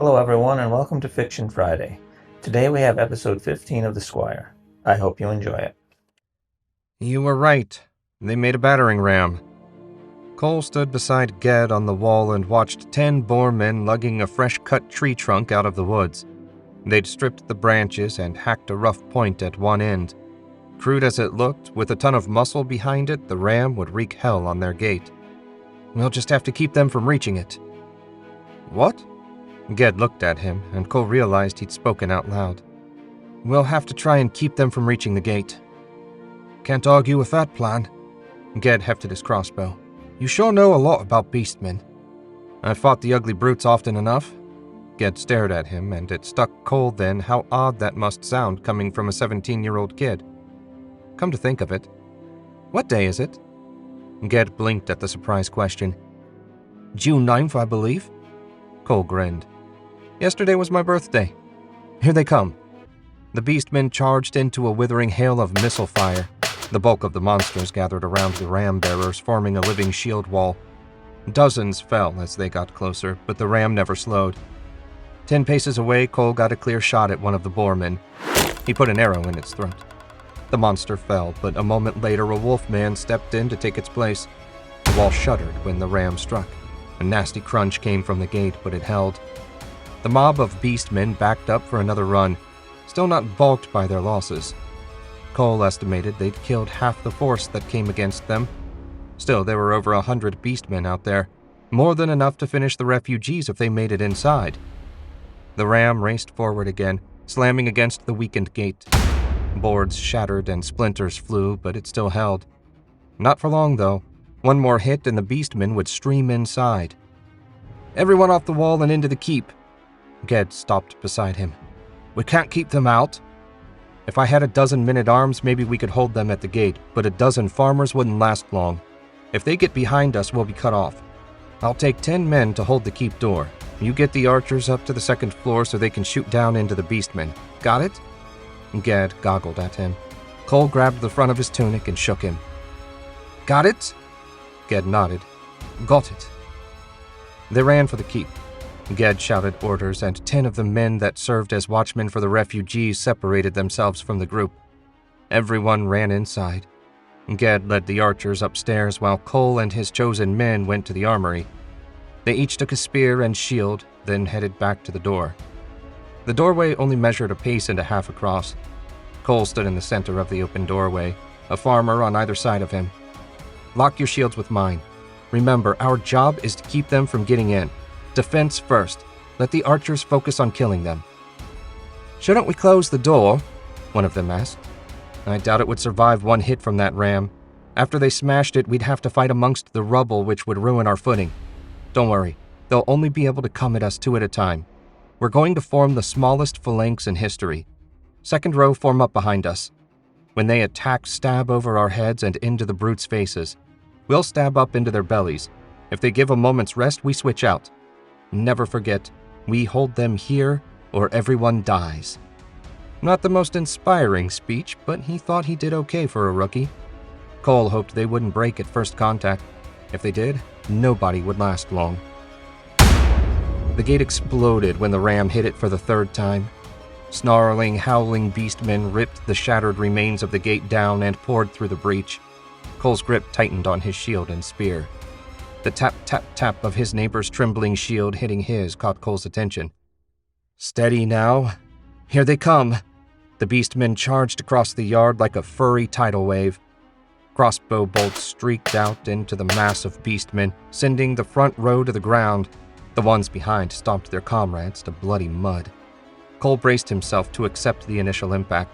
Hello everyone and welcome to Fiction Friday. Today we have episode 15 of The Squire. I hope you enjoy it. You were right. They made a battering ram. Cole stood beside Ged on the wall and watched 10 boar men lugging a fresh-cut tree trunk out of the woods. They'd stripped the branches and hacked a rough point at one end. Crude as it looked, with a ton of muscle behind it, the ram would wreak hell on their gate. We'll just have to keep them from reaching it. What? Ged looked at him, and Cole realized he'd spoken out loud. We'll have to try and keep them from reaching the gate. Can't argue with that plan. Ged hefted his crossbow. You sure know a lot about Beastmen. I've fought the ugly brutes often enough. Ged stared at him, and it struck Cole then how odd that must sound coming from a 17-year-old kid. Come to think of it, what day is it? Ged blinked at the surprise question. June 9th, I believe. Cole grinned. Yesterday was my birthday. Here they come. The Beastmen charged into a withering hail of missile fire. The bulk of the monsters gathered around the ram bearers, forming a living shield wall. Dozens fell as they got closer, but the ram never slowed. 10 paces away, Cole got a clear shot at one of the boarmen. He put an arrow in its throat. The monster fell, but a moment later a wolfman stepped in to take its place. The wall shuddered when the ram struck. A nasty crunch came from the gate, but it held. The mob of beastmen backed up for another run, still not balked by their losses. Cole estimated they'd killed half the force that came against them. Still, there were over 100 beastmen out there, more than enough to finish the refugees if they made it inside. The ram raced forward again, slamming against the weakened gate. Boards shattered and splinters flew, but it still held. Not for long, though. One more hit and the beastmen would stream inside. Everyone off the wall and into the keep. Ged stopped beside him. We can't keep them out. If I had a dozen men-at-arms, maybe we could hold them at the gate, but a dozen farmers wouldn't last long. If they get behind us, we'll be cut off. I'll take 10 men to hold the keep door. You get the archers up to the second floor so they can shoot down into the beastmen. Got it? Ged goggled at him. Cole grabbed the front of his tunic and shook him. Got it? Ged nodded. Got it. They ran for the keep. Ged shouted orders, and 10 of the men that served as watchmen for the refugees separated themselves from the group. Everyone ran inside. Ged led the archers upstairs while Cole and his chosen men went to the armory. They each took a spear and shield, then headed back to the door. The doorway only measured a pace and a half across. Cole stood in the center of the open doorway, a farmer on either side of him. Lock your shields with mine. Remember, our job is to keep them from getting in. Defense first. Let the archers focus on killing them. Shouldn't we close the door? One of them asked. I doubt it would survive one hit from that ram. After they smashed it, we'd have to fight amongst the rubble, which would ruin our footing. Don't worry, they'll only be able to come at us 2 at a time. We're going to form the smallest phalanx in history. Second row, form up behind us. When they attack, stab over our heads and into the brutes' faces. We'll stab up into their bellies. If they give a moment's rest, we switch out. Never forget, we hold them here or everyone dies. Not the most inspiring speech, but he thought he did okay for a rookie. Cole hoped they wouldn't break at first contact. If they did, nobody would last long. The gate exploded when the ram hit it for the 3rd time. Snarling, howling beastmen ripped the shattered remains of the gate down and poured through the breach. Cole's grip tightened on his shield and spear. The tap-tap-tap of his neighbor's trembling shield hitting his caught Cole's attention. Steady now. Here they come. The beastmen charged across the yard like a furry tidal wave. Crossbow bolts streaked out into the mass of beastmen, sending the front row to the ground. The ones behind stomped their comrades to bloody mud. Cole braced himself to accept the initial impact.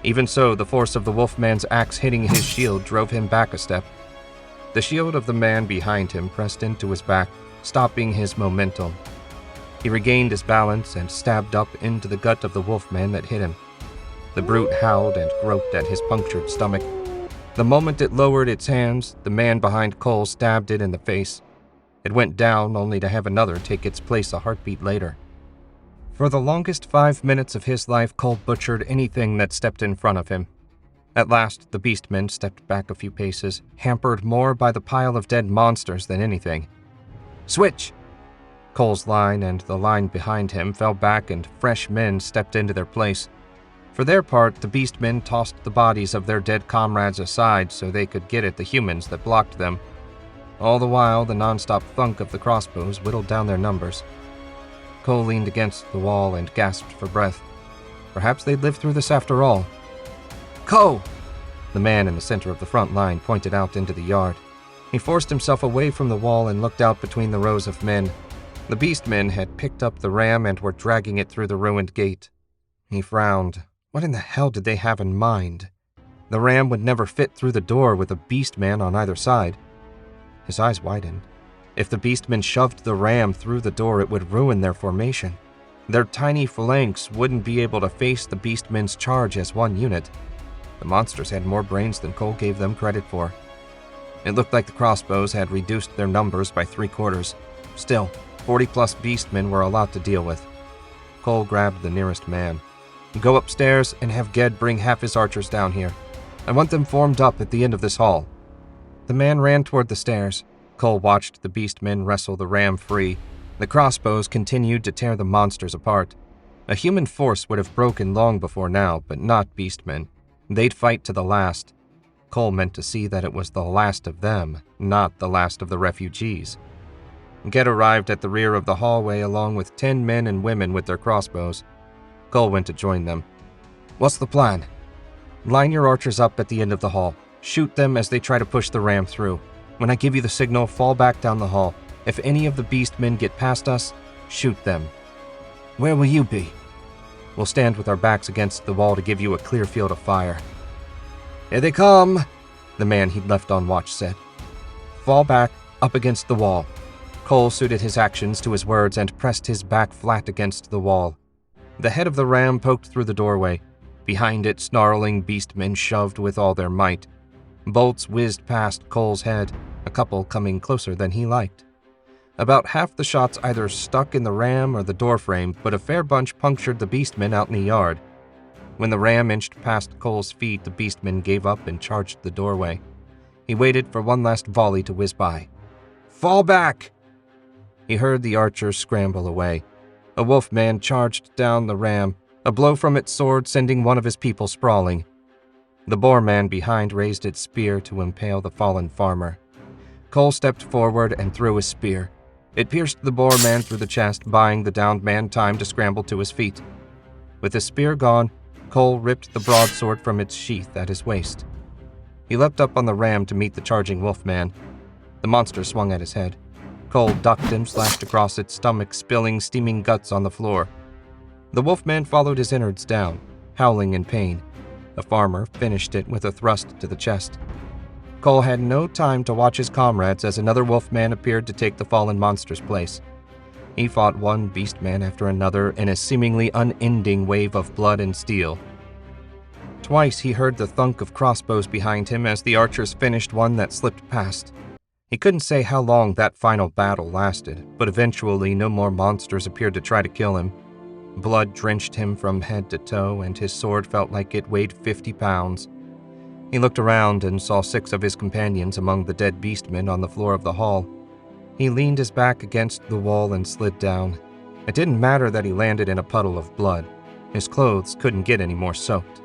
Even so, the force of the wolfman's axe hitting his shield drove him back a step. The shield of the man behind him pressed into his back, stopping his momentum. He regained his balance and stabbed up into the gut of the wolfman that hit him. The brute howled and groped at his punctured stomach. The moment it lowered its hands, the man behind Cole stabbed it in the face. It went down only to have another take its place a heartbeat later. For the longest 5 minutes of his life, Cole butchered anything that stepped in front of him. At last, the beastmen stepped back a few paces, hampered more by the pile of dead monsters than anything. Switch! Cole's line and the line behind him fell back and fresh men stepped into their place. For their part, the Beastmen tossed the bodies of their dead comrades aside so they could get at the humans that blocked them. All the while, the non-stop thunk of the crossbows whittled down their numbers. Cole leaned against the wall and gasped for breath. Perhaps they'd live through this after all. "Cole!" The man in the center of the front line pointed out into the yard. He forced himself away from the wall and looked out between the rows of men. The Beastmen had picked up the ram and were dragging it through the ruined gate. He frowned. What in the hell did they have in mind? The ram would never fit through the door with a Beastman on either side. His eyes widened. If the Beastmen shoved the ram through the door, it would ruin their formation. Their tiny phalanx wouldn't be able to face the Beastmen's charge as one unit. The monsters had more brains than Cole gave them credit for. It looked like the crossbows had reduced their numbers by 3/4. Still, 40-plus Beastmen were a lot to deal with. Cole grabbed the nearest man. "Go upstairs and have Ged bring half his archers down here. I want them formed up at the end of this hall." The man ran toward the stairs. Cole watched the Beastmen wrestle the ram free. The crossbows continued to tear the monsters apart. A human force would have broken long before now, but not Beastmen. They'd fight to the last. Cole meant to see that it was the last of them, not the last of the refugees. Ged arrived at the rear of the hallway along with 10 men and women with their crossbows. Cole went to join them. "What's the plan?" "Line your archers up at the end of the hall. Shoot them as they try to push the ram through. When I give you the signal, fall back down the hall. If any of the Beastmen get past us, shoot them." "Where will you be?" "We'll stand with our backs against the wall to give you a clear field of fire." "Here they come," the man he'd left on watch said. "Fall back, up against the wall." Cole suited his actions to his words and pressed his back flat against the wall. The head of the ram poked through the doorway. Behind it, snarling Beastmen shoved with all their might. Bolts whizzed past Cole's head, a couple coming closer than he liked. About half the shots either stuck in the ram or the doorframe, but a fair bunch punctured the Beastmen out in the yard. When the ram inched past Cole's feet, the Beastmen gave up and charged the doorway. He waited for one last volley to whiz by. "Fall back!" He heard the archers scramble away. A wolfman charged down the ram, a blow from its sword sending one of his people sprawling. The boar man behind raised its spear to impale the fallen farmer. Cole stepped forward and threw his spear. It pierced the boar man through the chest, buying the downed man time to scramble to his feet. With his spear gone, Cole ripped the broadsword from its sheath at his waist. He leapt up on the ram to meet the charging wolfman. The monster swung at his head. Cole ducked and slashed across its stomach, spilling steaming guts on the floor. The wolfman followed his innards down, howling in pain. The farmer finished it with a thrust to the chest. Cole had no time to watch his comrades as another wolfman appeared to take the fallen monster's place. He fought one beastman after another in a seemingly unending wave of blood and steel. Twice he heard the thunk of crossbows behind him as the archers finished one that slipped past. He couldn't say how long that final battle lasted, but eventually no more monsters appeared to try to kill him. Blood drenched him from head to toe, and his sword felt like it weighed 50 pounds. He looked around and saw 6 of his companions among the dead beastmen on the floor of the hall. He leaned his back against the wall and slid down. It didn't matter that he landed in a puddle of blood. His clothes couldn't get any more soaked.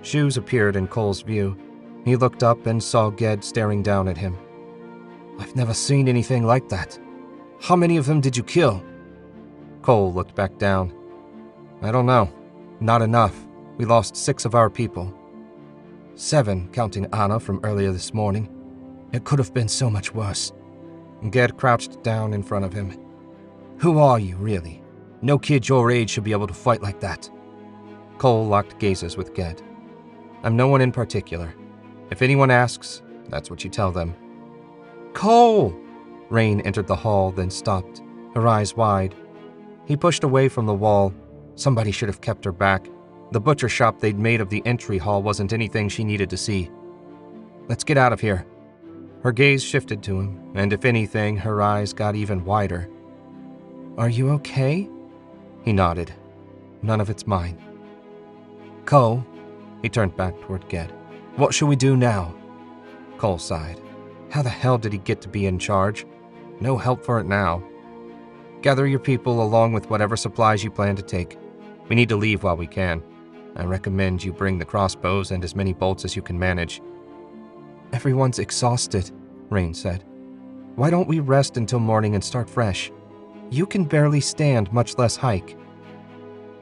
Shoes appeared in Cole's view. He looked up and saw Ged staring down at him. "I've never seen anything like that. How many of them did you kill?" Cole looked back down. "I don't know. Not enough. We lost 6 of our people. 7, counting Anna from earlier this morning. It could have been so much worse." Ged crouched down in front of him. "Who are you, really? No kid your age should be able to fight like that." Cole locked gazes with Ged. "I'm no one in particular. If anyone asks, that's what you tell them." "Cole!" Rain entered the hall, then stopped, her eyes wide. He pushed away from the wall. Somebody should have kept her back. The butcher shop they'd made of the entry hall wasn't anything she needed to see. "Let's get out of here." Her gaze shifted to him, and if anything, her eyes got even wider. "Are you okay?" He nodded. "None of it's mine." "Cole," he turned back toward Ged. "What should we do now?" Cole sighed. How the hell did he get to be in charge? No help for it now. Gather your people along with whatever supplies you plan to take. We need to leave while we can. I recommend you bring the crossbows and as many bolts as you can manage." "Everyone's exhausted," Rain said. "Why don't we rest until morning and start fresh? You can barely stand, much less hike."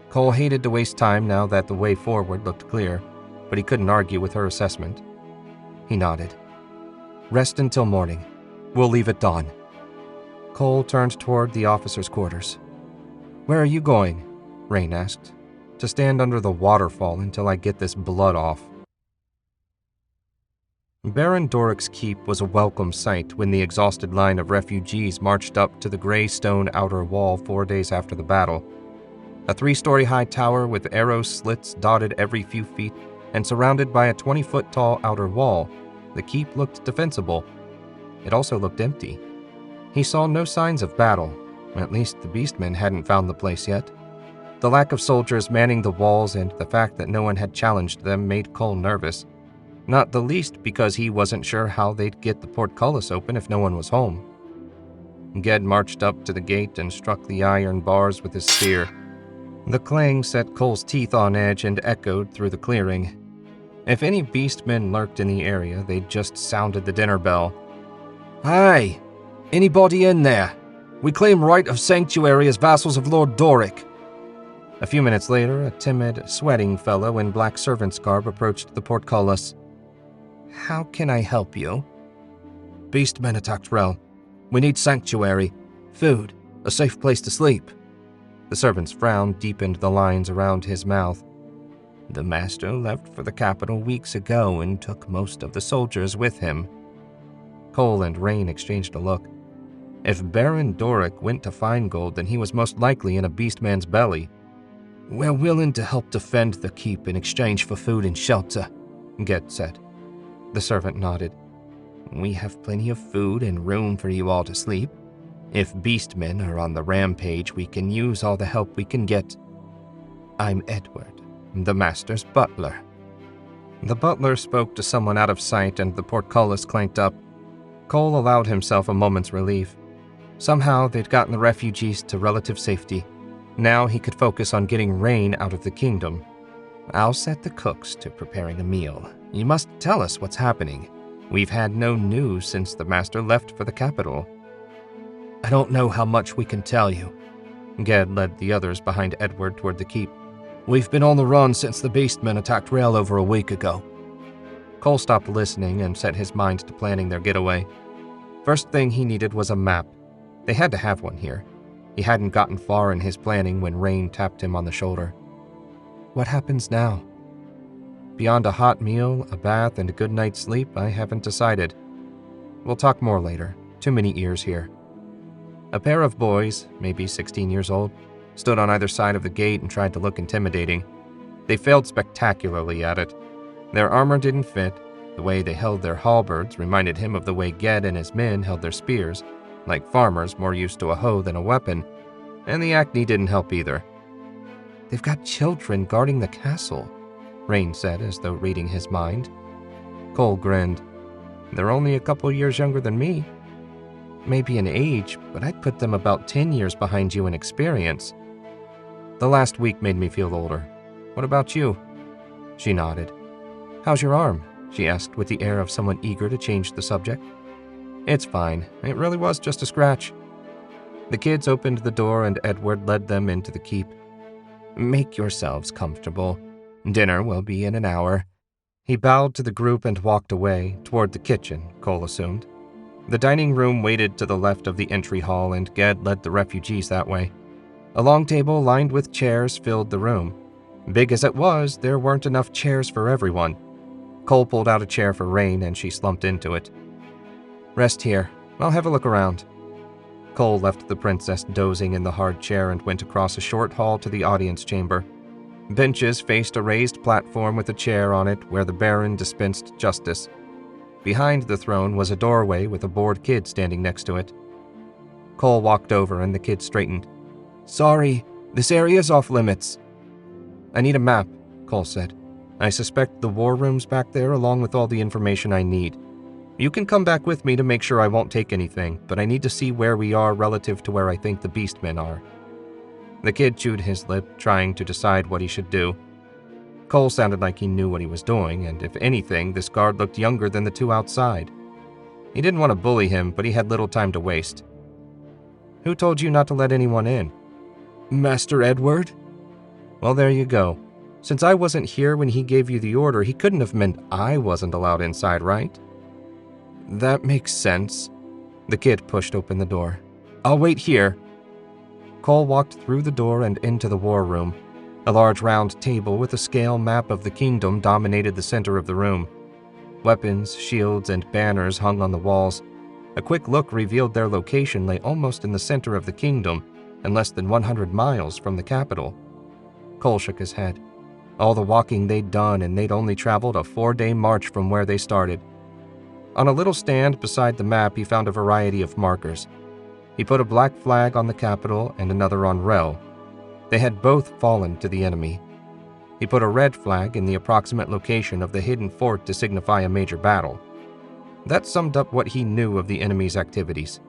Cole hated to waste time now that the way forward looked clear, but he couldn't argue with her assessment. He nodded. "Rest until morning. We'll leave at dawn." Cole turned toward the officers' quarters. "Where are you going?" Rain asked. "To stand under the waterfall until I get this blood off." Baron Doric's keep was a welcome sight when the exhausted line of refugees marched up to the gray stone outer wall 4 days after the battle. A 3-story-high tower with arrow slits dotted every few feet and surrounded by a 20-foot-tall outer wall, the keep looked defensible. It also looked empty. He saw no signs of battle. At least the Beastmen hadn't found the place yet. The lack of soldiers manning the walls and the fact that no one had challenged them made Cole nervous. Not the least because he wasn't sure how they'd get the portcullis open if no one was home. Ged marched up to the gate and struck the iron bars with his spear. The clang set Cole's teeth on edge and echoed through the clearing. If any Beastmen lurked in the area, they'd just sounded the dinner bell. "Hey! Anybody in there? We claim right of sanctuary as vassals of Lord Doric." A few minutes later, a timid, sweating fellow in black servant's garb approached the portcullis. "How can I help you?" "Beastmen attacked Rel. We need sanctuary, food, a safe place to sleep." The servant's frown deepened the lines around his mouth. "The master left for the capital weeks ago and took most of the soldiers with him." Cole and Rain exchanged a look. If Baron Doric went to find gold, then he was most likely in a beastman's belly. "We're willing to help defend the keep in exchange for food and shelter," Ged said. The servant nodded. "We have plenty of food and room for you all to sleep. If beastmen are on the rampage, we can use all the help we can get. I'm Edward, the master's butler." The butler spoke to someone out of sight and the portcullis clanked up. Cole allowed himself a moment's relief. Somehow they'd gotten the refugees to relative safety. Now he could focus on getting Rain out of the kingdom. "I'll set the cooks to preparing a meal. You must tell us what's happening. We've had no news since the master left for the capital." "I don't know how much we can tell you." Ged led the others behind Edward toward the keep. "We've been on the run since the Beastmen attacked Rail over a week ago." Cole stopped listening and set his mind to planning their getaway. First thing he needed was a map. They had to have one here. He hadn't gotten far in his planning when Rain tapped him on the shoulder. "What happens now?" "Beyond a hot meal, a bath, and a good night's sleep, I haven't decided. We'll talk more later. Too many ears here." A pair of boys, maybe 16 years old, stood on either side of the gate and tried to look intimidating. They failed spectacularly at it. Their armor didn't fit. The way they held their halberds reminded him of the way Ged and his men held their spears, like farmers more used to a hoe than a weapon, and the acne didn't help either. "They've got children guarding the castle," Rain said as though reading his mind. Cole grinned. "They're only a couple years younger than me." "Maybe in age, but I'd put them about 10 years behind you in experience." "The last week made me feel older. What about you?" She nodded. "How's your arm?" she asked with the air of someone eager to change the subject. "It's fine. It really was just a scratch." The kids opened the door and Edward led them into the keep. "Make yourselves comfortable. Dinner will be in an hour." He bowed to the group and walked away, toward the kitchen, Cole assumed. The dining room waited to the left of the entry hall and Ged led the refugees that way. A long table lined with chairs filled the room. Big as it was, there weren't enough chairs for everyone. Cole pulled out a chair for Rain and she slumped into it. "Rest here. I'll have a look around." Cole left the princess dozing in the hard chair and went across a short hall to the audience chamber. Benches faced a raised platform with a chair on it where the Baron dispensed justice. Behind the throne was a doorway with a bored kid standing next to it. Cole walked over and the kid straightened. "Sorry, this area's off limits." "I need a map," Cole said. "I suspect the war room's back there along with all the information I need. You can come back with me to make sure I won't take anything, but I need to see where we are relative to where I think the Beastmen are." The kid chewed his lip, trying to decide what he should do. Cole sounded like he knew what he was doing, and if anything, this guard looked younger than the two outside. He didn't want to bully him, but he had little time to waste. "Who told you not to let anyone in?" "Master Edward." "Well, there you go. Since I wasn't here when he gave you the order, he couldn't have meant I wasn't allowed inside, right?" "That makes sense." The kid pushed open the door. "I'll wait here." Cole walked through the door and into the war room. A large round table with a scale map of the kingdom dominated the center of the room. Weapons, shields, and banners hung on the walls. A quick look revealed their location lay almost in the center of the kingdom and less than 100 miles from the capital. Cole shook his head. All the walking they'd done, and they'd only traveled a 4-day march from where they started. On a little stand beside the map, he found a variety of markers. He put a black flag on the capital and another on Rel. They had both fallen to the enemy. He put a red flag in the approximate location of the hidden fort to signify a major battle. That summed up what he knew of the enemy's activities.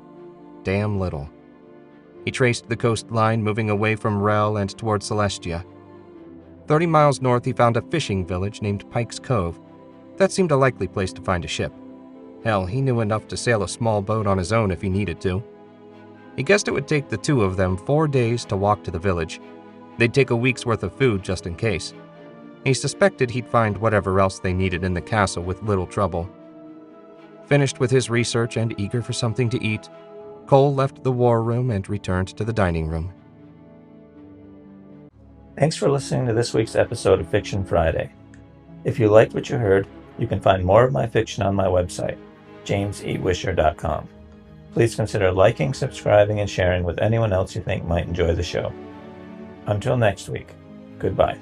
Damn little. He traced the coastline, moving away from Rel and toward Celestia. 30 miles north, he found a fishing village named Pike's Cove. That seemed a likely place to find a ship. Hell, he knew enough to sail a small boat on his own if he needed to. He guessed it would take the two of them 4 days to walk to the village. They'd take a week's worth of food just in case. He suspected he'd find whatever else they needed in the castle with little trouble. Finished with his research and eager for something to eat, Cole left the war room and returned to the dining room. Thanks for listening to this week's episode of Fiction Friday. If you liked what you heard, you can find more of my fiction on my website, jamesewisher.com. Please consider liking, subscribing, and sharing with anyone else you think might enjoy the show. Until next week, goodbye.